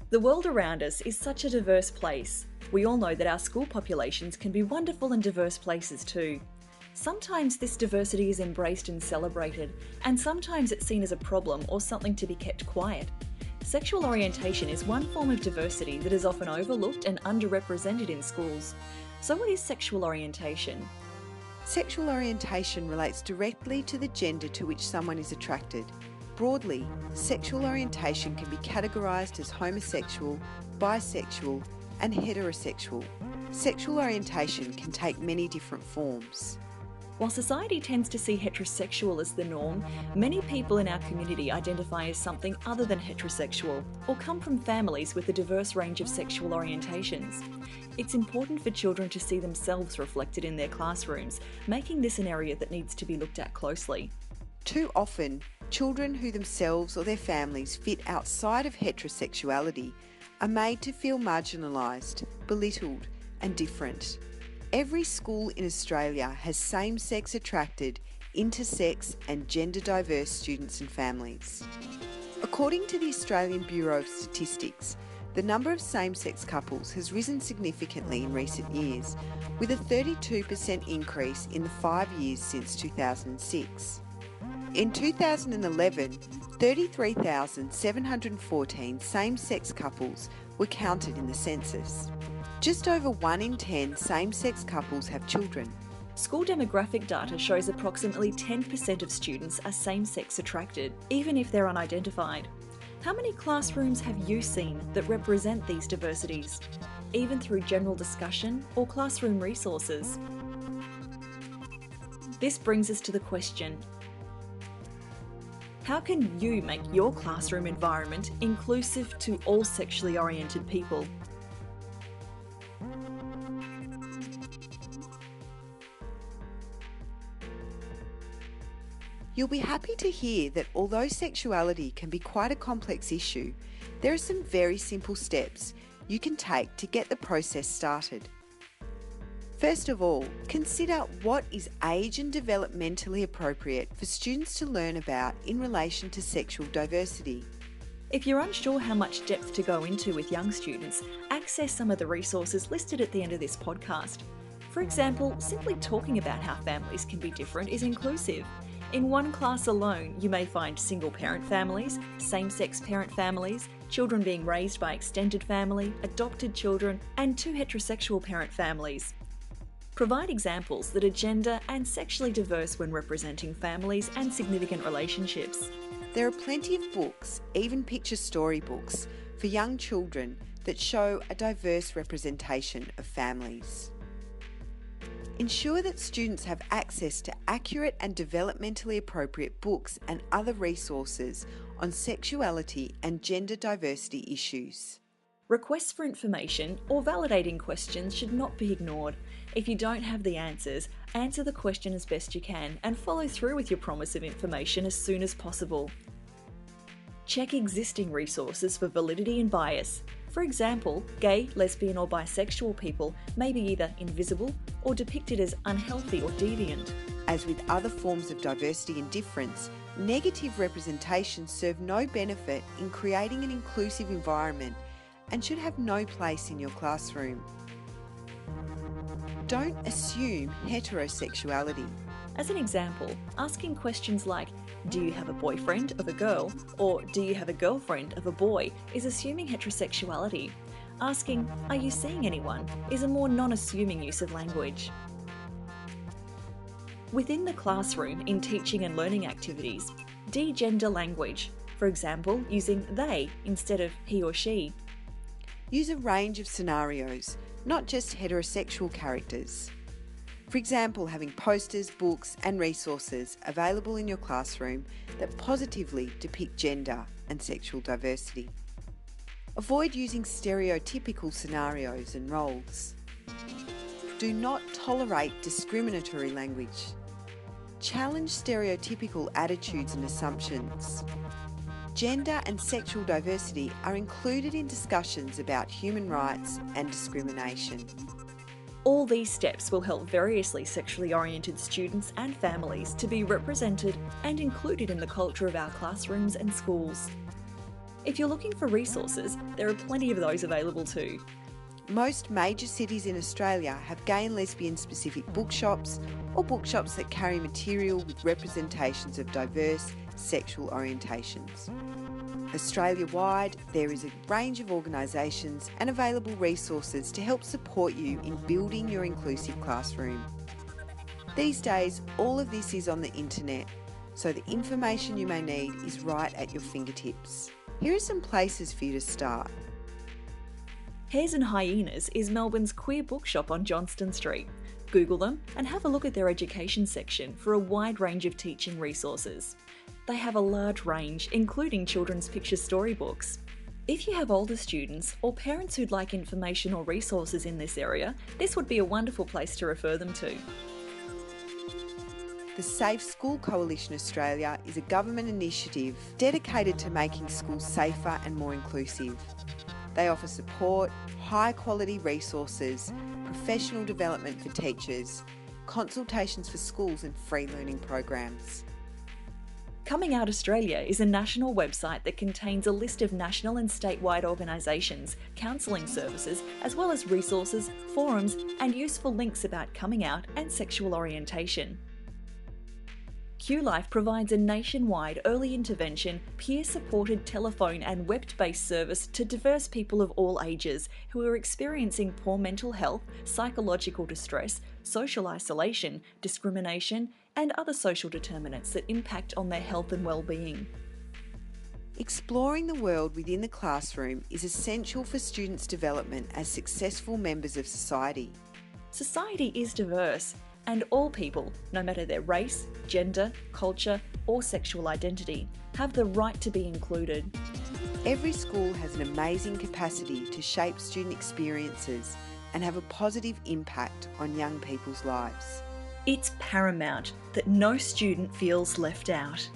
The world around us is such a diverse place. We all know that our school populations can be wonderful and diverse places too. Sometimes this diversity is embraced and celebrated, and sometimes it's seen as a problem or something to be kept quiet. Sexual orientation is one form of diversity that is often overlooked and underrepresented in schools. So what is sexual orientation? Sexual orientation relates directly to the gender to which someone is attracted. Broadly, sexual orientation can be categorised as homosexual, bisexual, and heterosexual. Sexual orientation can take many different forms. While society tends to see heterosexual as the norm, many people in our community identify as something other than heterosexual or come from families with a diverse range of sexual orientations. It's important for children to see themselves reflected in their classrooms, making this an area that needs to be looked at closely. Too often, children who themselves or their families fit outside of heterosexuality are made to feel marginalised, belittled, and different. Every school in Australia has same-sex attracted, intersex and gender diverse students and families. According to the Australian Bureau of Statistics, the number of same-sex couples has risen significantly in recent years, with a 32% increase in the 5 years since 2006. In 2011, 33,714 same-sex couples were counted in the census. Just over 1 in 10 same-sex couples have children. School demographic data shows approximately 10% of students are same-sex attracted, even if they're unidentified. How many classrooms have you seen that represent these diversities, even through general discussion or classroom resources? This brings us to the question: how can you make your classroom environment inclusive to all sexually oriented people? You'll be happy to hear that although sexuality can be quite a complex issue, there are some very simple steps you can take to get the process started. First of all, consider what is age and developmentally appropriate for students to learn about in relation to sexual diversity. If you're unsure how much depth to go into with young students, access some of the resources listed at the end of this podcast. For example, simply talking about how families can be different is inclusive. In one class alone, you may find single-parent families, same-sex parent families, children being raised by extended family, adopted children, and 2 heterosexual parent families. Provide examples that are gender and sexually diverse when representing families and significant relationships. There are plenty of books, even picture storybooks, for young children that show a diverse representation of families. Ensure that students have access to accurate and developmentally appropriate books and other resources on sexuality and gender diversity issues. Requests for information or validating questions should not be ignored. If you don't have the answers, answer the question as best you can and follow through with your promise of information as soon as possible. Check existing resources for validity and bias. For example, gay, lesbian or bisexual people may be either invisible or depicted as unhealthy or deviant. As with other forms of diversity and difference, negative representations serve no benefit in creating an inclusive environment and should have no place in your classroom. Don't assume heterosexuality. As an example, asking questions like, "Do you have a boyfriend of a girl?" or "Do you have a girlfriend of a boy?" is assuming heterosexuality. Asking, "Are you seeing anyone?" is a more non-assuming use of language. Within the classroom, in teaching and learning activities, de-gender language, for example, using they instead of he or she. Use a range of scenarios, not just heterosexual characters. For example, having posters, books and resources available in your classroom that positively depict gender and sexual diversity. Avoid using stereotypical scenarios and roles. Do not tolerate discriminatory language. Challenge stereotypical attitudes and assumptions. Gender and sexual diversity are included in discussions about human rights and discrimination. All these steps will help variously sexually oriented students and families to be represented and included in the culture of our classrooms and schools. If you're looking for resources, there are plenty of those available too. Most major cities in Australia have gay and lesbian specific bookshops or bookshops that carry material with representations of diverse sexual orientations. Australia-wide, there is a range of organisations and available resources to help support you in building your inclusive classroom. These days, all of this is on the internet, so the information you may need is right at your fingertips. Here are some places for you to start. Hares and Hyenas is Melbourne's queer bookshop on Johnston Street. Google them and have a look at their education section for a wide range of teaching resources. They have a large range, including children's picture storybooks. If you have older students or parents who'd like information or resources in this area, this would be a wonderful place to refer them to. The Safe School Coalition Australia is a government initiative dedicated to making schools safer and more inclusive. They offer support, high quality resources, professional development for teachers, consultations for schools and free learning programs. Coming Out Australia is a national website that contains a list of national and statewide organisations, counselling services, as well as resources, forums and useful links about coming out and sexual orientation. QLife provides a nationwide early intervention, peer-supported telephone and web-based service to diverse people of all ages who are experiencing poor mental health, psychological distress, social isolation, discrimination, and other social determinants that impact on their health and well-being. Exploring the world within the classroom is essential for students' development as successful members of society. Society is diverse, and all people, no matter their race, gender, culture, or sexual identity, have the right to be included. Every school has an amazing capacity to shape student experiences and have a positive impact on young people's lives. It's paramount that no student feels left out.